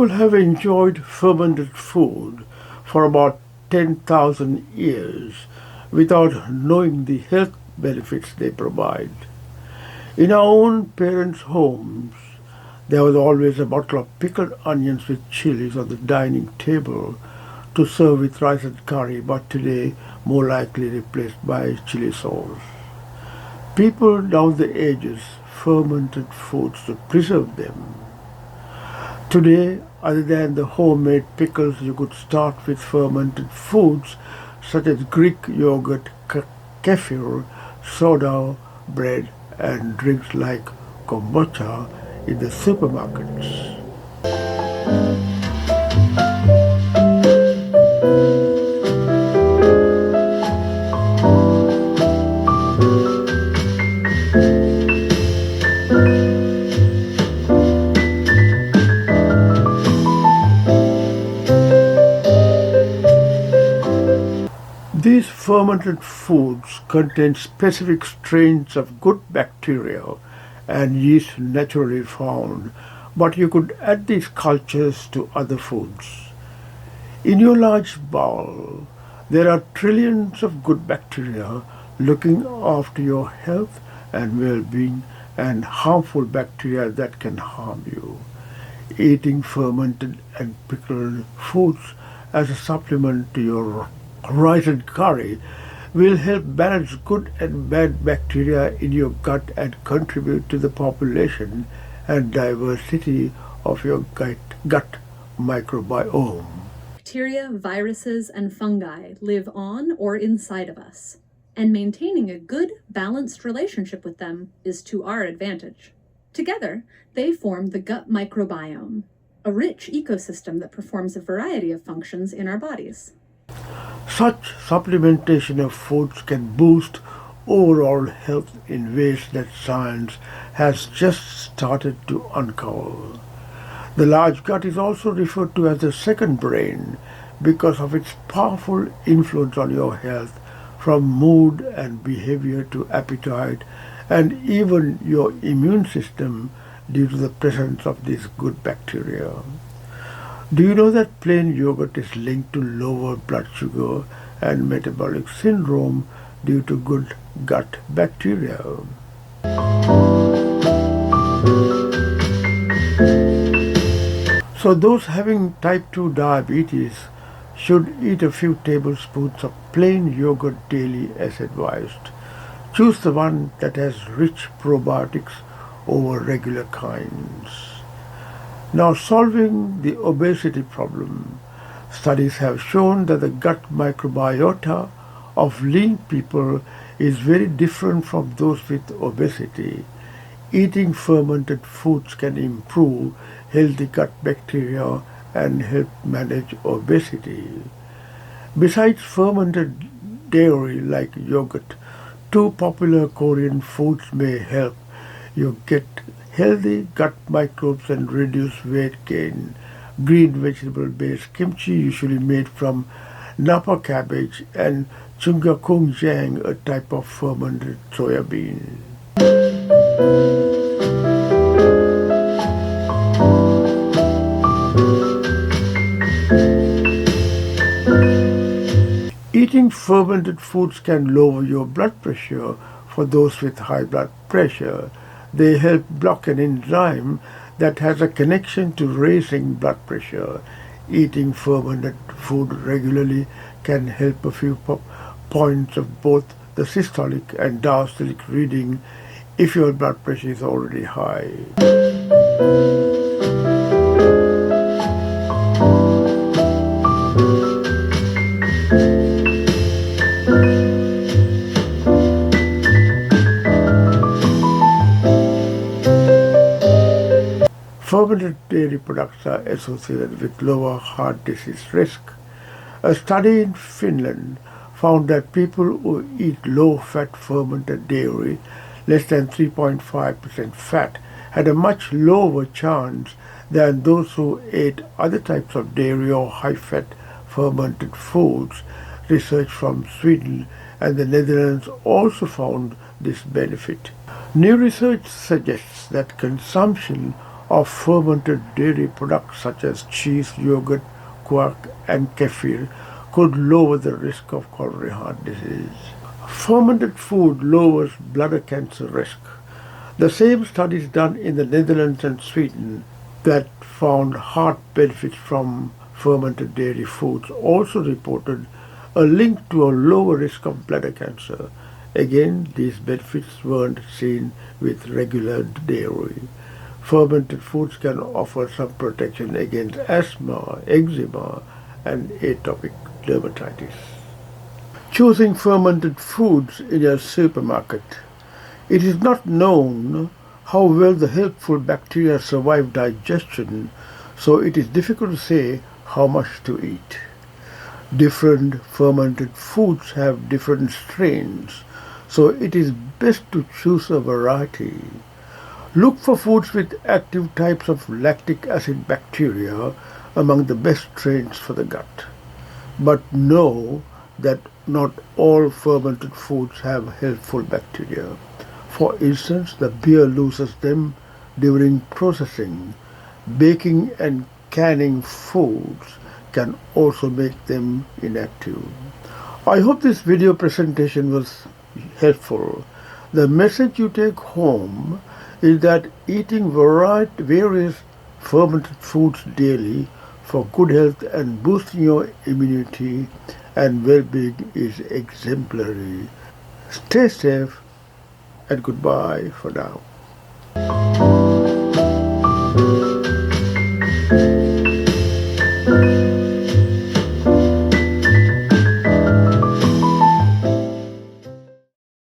People have enjoyed fermented food for about 10,000 years without knowing the health benefits they provide. In our own parents' homes, there was always a bottle of pickled onions with chilies on the dining table to serve with rice and curry, but today more likely replaced by chili sauce. People down the ages fermented foods to preserve them. Today, other than the homemade pickles, you could start with fermented foods such as Greek yogurt, kefir, soda, bread, and drinks like kombucha in the supermarkets. These fermented foods contain specific strains of good bacteria and yeast naturally found, but you could add these cultures to other foods. In your large bowl, there are trillions of good bacteria looking after your health and well-being, and harmful bacteria that can harm you. Eating fermented and pickled foods as a supplement to your rice and curry will help balance good and bad bacteria in your gut and contribute to the population and diversity of your gut microbiome. Bacteria, viruses, and fungi live on or inside of us, and maintaining a good, balanced relationship with them is to our advantage. Together, they form the gut microbiome, a rich ecosystem that performs a variety of functions in our bodies. Such supplementation of foods can boost overall health in ways that science has just started to uncover. The large gut is also referred to as the second brain because of its powerful influence on your health, from mood and behavior to appetite and even your immune system due to the presence of these good bacteria. Do you know that plain yogurt is linked to lower blood sugar and metabolic syndrome due to good gut bacteria? So those having type 2 diabetes should eat a few tablespoons of plain yogurt daily as advised. Choose the one that has rich probiotics over regular kinds. Now, solving the obesity problem, studies have shown that the gut microbiota of lean people is very different from those with obesity. Eating fermented foods can improve healthy gut bacteria and help manage obesity. Besides fermented dairy like yogurt, two popular Korean foods may help you get healthy gut microbes and reduce weight gain. Green vegetable-based kimchi, usually made from napa cabbage, and chungakung-jang, a type of fermented soya bean. Eating fermented foods can lower your blood pressure for those with high blood pressure. They help block an enzyme that has a connection to raising blood pressure. Eating fermented food regularly can help a few points of both the systolic and diastolic reading if your blood pressure is already high. Fermented dairy products are associated with lower heart disease risk. A study in Finland found that people who eat low-fat fermented dairy, less than 3.5% fat, had a much lower chance than those who ate other types of dairy or high-fat fermented foods. Research from Sweden and the Netherlands also found this benefit. New research suggests that consumption of fermented dairy products such as cheese, yogurt, quark, and kefir could lower the risk of coronary heart disease. Fermented food lowers bladder cancer risk. The same studies done in the Netherlands and Sweden that found heart benefits from fermented dairy foods also reported a link to a lower risk of bladder cancer. Again, these benefits weren't seen with regular dairy. Fermented foods can offer some protection against asthma, eczema, and atopic dermatitis. Choosing fermented foods in a supermarket. It is not known how well the helpful bacteria survive digestion, so it is difficult to say how much to eat. Different fermented foods have different strains, so it is best to choose a variety. Look for foods with active types of lactic acid bacteria among the best strains for the gut. But know that not all fermented foods have helpful bacteria. For instance, the beer loses them during processing. Baking and canning foods can also make them inactive. I hope this video presentation was helpful. The message you take home is that eating various fermented foods daily for good health and boosting your immunity and well-being is exemplary. Stay safe and goodbye for now.